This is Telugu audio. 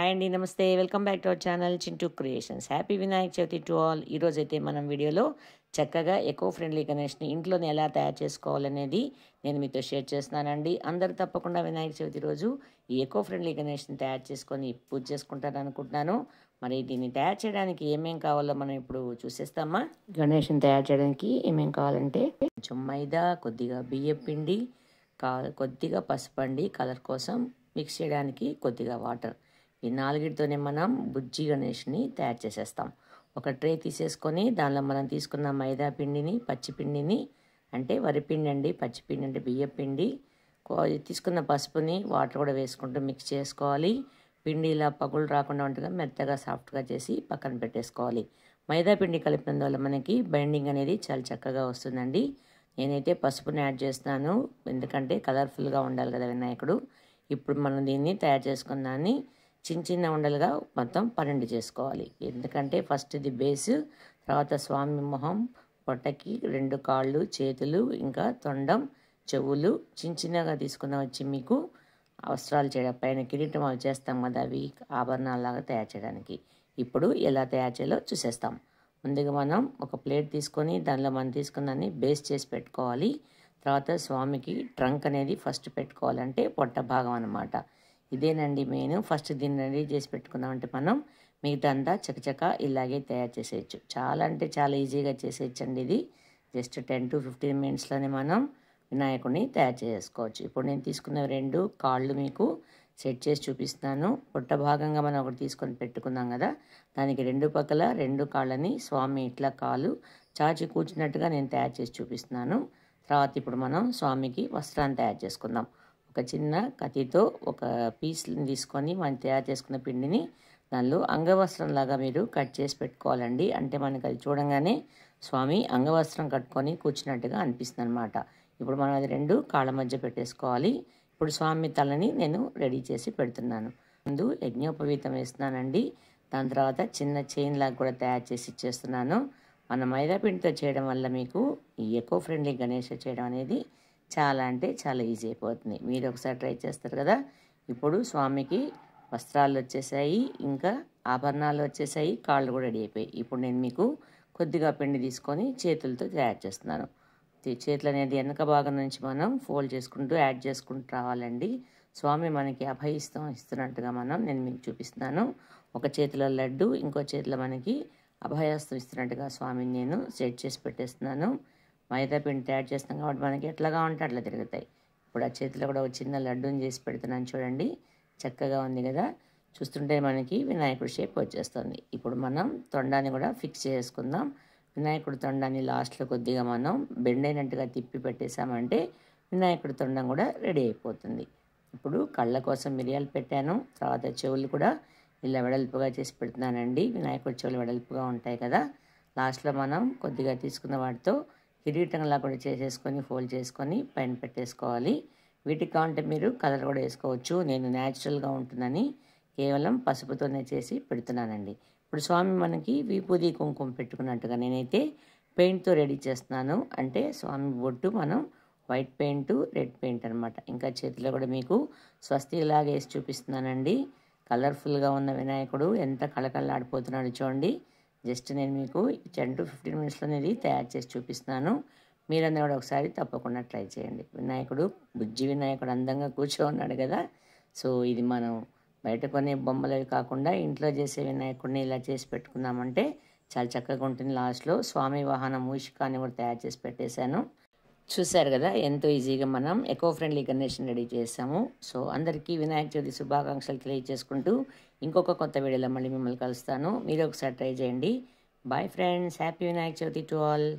హాయ్ అండి, నమస్తే. Welcome back to our channel Chintu creations. Happy Vinayaka Chavithi to all. ఈరోజైతే మనం వీడియోలో చక్కగా ఎకో ఫ్రెండ్లీ గణేష్ని ఇంట్లోనే ఎలా తయారు చేసుకోవాలనేది నేను మీతో షేర్ చేస్తున్నానండి. అందరూ తప్పకుండా వినాయక చవితి రోజు ఈ ఎకో ఫ్రెండ్లీ గణేష్ని తయారు చేసుకొని పూజ చేసుకుంటారని అనుకుంటున్నాను. మరి దీన్ని తయారు చేయడానికి ఏమేం కావాలో మనం ఇప్పుడు చూసేస్తామా. గణేష్ని తయారు చేయడానికి ఏమేం కావాలంటే కొంచెం మైదా, కొద్దిగా బియ్యం పిండి, కొద్దిగా పసుపండి కలర్ కోసం, మిక్స్ చేయడానికి కొద్దిగా వాటర్. ఈ నాలుగిటితోనే మనం బుజ్జి గణేష్ని తయారు చేసేస్తాం. ఒక ట్రే తీసేసుకొని దానిలో మనం తీసుకున్న మైదా పిండిని, పచ్చిపిండిని అంటే వరిపిండి అండి, పచ్చిపిండి అంటే బియ్యం పిండి, తీసుకున్న పసుపుని వాటర్ కూడా వేసుకుంటూ మిక్స్ చేసుకోవాలి. పిండి ఇలా పగులు రాకుండా ఉంటుందిగా మెత్తగా సాఫ్ట్గా చేసి పక్కన పెట్టేసుకోవాలి. మైదా పిండి కలిపినందువల్ల మనకి బైండింగ్ అనేది చాలా చక్కగా వస్తుందండి. నేనైతే పసుపుని యాడ్ చేస్తున్నాను, ఎందుకంటే కలర్ఫుల్గా ఉండాలి కదా వినాయకుడు. ఇప్పుడు మనం దీన్ని తయారు చేసుకున్న దాన్ని చిన్న చిన్న ఉండలుగా మొత్తం 12 చేసుకోవాలి. ఎందుకంటే ఫస్ట్ ఇది బేస్, తర్వాత స్వామి మొహం, పొట్టకి 2 కాళ్ళు, చేతులు, ఇంకా తొండం, చెవులు చిన్న చిన్నగా తీసుకున్న వచ్చి మీకు వస్త్రాలు చేయడం, పైన కిరీటం అవి చేస్తాం కదా, అవి ఆభరణాలలాగా తయారు చేయడానికి. ఇప్పుడు ఎలా తయారు చేయాలో చూసేస్తాం. ముందుగా మనం ఒక ప్లేట్ తీసుకొని దానిలో మనం తీసుకున్నదాన్ని బేస్ చేసి పెట్టుకోవాలి. తర్వాత స్వామికి ట్రంక్ అనేది ఫస్ట్ పెట్టుకోవాలంటే పొట్ట భాగం అన్నమాట. ఇదేనండి మెయిన్. ఫస్ట్ దీన్ని రెడీ చేసి పెట్టుకుందామంటే మనం మిగతా అంతా చకచక ఇలాగే తయారు చేసేయచ్చు. చాలా అంటే చాలా ఈజీగా చేసేయచ్చండి. ఇది జస్ట్ 10 to 15 మినిట్స్లోనే మనం వినాయకుడిని తయారు చేసుకోవచ్చు. ఇప్పుడు నేను తీసుకున్న 2 కాళ్ళు మీకు సెట్ చేసి చూపిస్తున్నాను. పొట్ట భాగంగా మనం ఒకటి తీసుకొని పెట్టుకున్నాం కదా, దానికి 2 పక్కల 2 కాళ్ళని స్వామి ఇట్లా కాలు చాచి కూర్చున్నట్టుగా నేను తయారు చేసి చూపిస్తున్నాను. తర్వాత ఇప్పుడు మనం స్వామికి వస్త్రాన్ని తయారు చేసుకుందాం. ఒక చిన్న కత్తితో ఒక పీస్ని తీసుకొని మనం తయారు చేసుకున్న పిండిని దానిలో అంగవస్త్రంలాగా మీరు కట్ చేసి పెట్టుకోవాలండి. అంటే మనకి అది చూడంగానే స్వామి అంగవస్త్రం కట్టుకొని కూర్చున్నట్టుగా అనిపిస్తుంది అనమాట. ఇప్పుడు మనం అది 2 కాళ్ళ మధ్య పెట్టేసుకోవాలి. ఇప్పుడు స్వామి తలని నేను రెడీ చేసి పెడుతున్నాను. ముందు యజ్ఞోపవీతం వేస్తున్నానండి. దాని తర్వాత చిన్న చైన్ లాగా కూడా తయారు చేసి ఇచ్చేస్తున్నాను. మన మైదా పిండితో చేయడం వల్ల మీకు ఈ ఎకో ఫ్రెండ్లీ గణేష్ చేయడం అనేది చాలా అంటే చాలా ఈజీ అయిపోతుంది. మీరు ఒకసారి ట్రై చేస్తారు కదా. ఇప్పుడు స్వామికి వస్త్రాలు వచ్చేసాయి, ఇంకా ఆభరణాలు వచ్చేసాయి, కాళ్ళు కూడా రెడీ అయిపోయాయి. ఇప్పుడు నేను మీకు కొద్దిగా పిండి తీసుకొని చేతులతో తయారు చేస్తున్నాను. చేతులు అనేది వెనక భాగం నుంచి మనం ఫోల్డ్ చేసుకుంటూ యాడ్ చేసుకుంటూ రావాలండి. స్వామి మనకి ఇస్తున్నట్టుగా నేను మీకు చూపిస్తున్నాను. ఒక చేతిలో లడ్డు, ఇంకో చేతిలో మనకి అభయస్తం ఇస్తున్నట్టుగా స్వామిని నేను సెట్ చేసి పెట్టేస్తున్నాను. మైదా పిండి తయారు చేస్తాం కాబట్టి మనకి ఎట్లాగా ఉంటే అట్లా తిరుగుతాయి. ఇప్పుడు ఆ చేతిలో కూడా ఒక చిన్న లడ్డూని చేసి పెడుతున్నాను చూడండి, చక్కగా ఉంది కదా. చూస్తుంటే మనకి వినాయకుడి షేప్ వచ్చేస్తుంది. ఇప్పుడు మనం తొండాన్ని కూడా ఫిక్స్ చేసుకుందాం. వినాయకుడి తొండాన్ని లాస్ట్లో కొద్దిగా మనం బెండ్ అయినట్టుగా తిప్పి పెట్టేసామంటే వినాయకుడి తొండం కూడా రెడీ అయిపోతుంది. ఇప్పుడు కళ్ళ కోసం మిరియాలు పెట్టాను. తర్వాత చెవులు కూడా ఇలా వెడల్పుగా చేసి పెడుతున్నానండి. వినాయకుడి చెవులు వెడల్పుగా ఉంటాయి కదా. లాస్ట్లో మనం కొద్దిగా తీసుకున్న వాటితో కిరీటంలా కూడా చేసేసుకొని ఫోల్డ్ చేసుకొని పైన పెట్టేసుకోవాలి. వీటికి కావాలంటే మీరు కలర్ కూడా వేసుకోవచ్చు. నేను న్యాచురల్గా ఉంటుందని కేవలం పసుపుతోనే చేసి పెడుతున్నానండి. ఇప్పుడు స్వామి మనకి విభూది కుంకుమ పెట్టుకున్నట్టుగా నేనైతే పెయింట్తో రెడీ చేస్తున్నాను. అంటే స్వామి బొట్టు మనం వైట్ పెయింట్, రెడ్ పెయింట్ అనమాట. ఇంకా చేతిలో కూడా మీకు స్వస్తిలాగా వేసి చూపిస్తున్నానండి. కలర్ఫుల్గా ఉన్న వినాయకుడు ఎంత కళకళలాడిపోతున్నాడు చూడండి. జస్ట్ నేను మీకు 10 to 15 మినిట్స్లో ఇది తయారు చేసి చూపిస్తున్నాను. మీరందరూ కూడా ఒకసారి తప్పకుండా ట్రై చేయండి. వినాయకుడు బుజ్జి వినాయకుడు అందంగా కూర్చోన్నాడు కదా. సో ఇది మనం బయట కొనే బొమ్మలవి కాకుండా ఇంట్లో చేసే వినాయకుడిని ఇలా చేసి పెట్టుకున్నామంటే చాలా చక్కగా ఉంటుంది. లాస్ట్లో స్వామి వాహనం మూషికాన్ని కూడా తయారు చేసి పెట్టేశాను. చూశారు కదా, ఎంతో ఈజీగా మనం ఎకో ఫ్రెండ్లీ గణేష్ని రెడీ చేసాము. సో అందరికీ వినాయక చవితి శుభాకాంక్షలు తెలియజేసుకుంటూ ఇంకొక కొత్త వీడియోలో మళ్ళీ మిమ్మల్ని కలుస్తాను. మీరు ఒకసారి ట్రై చేయండి. Bye friends, happy Vinayaka Chavithi to all.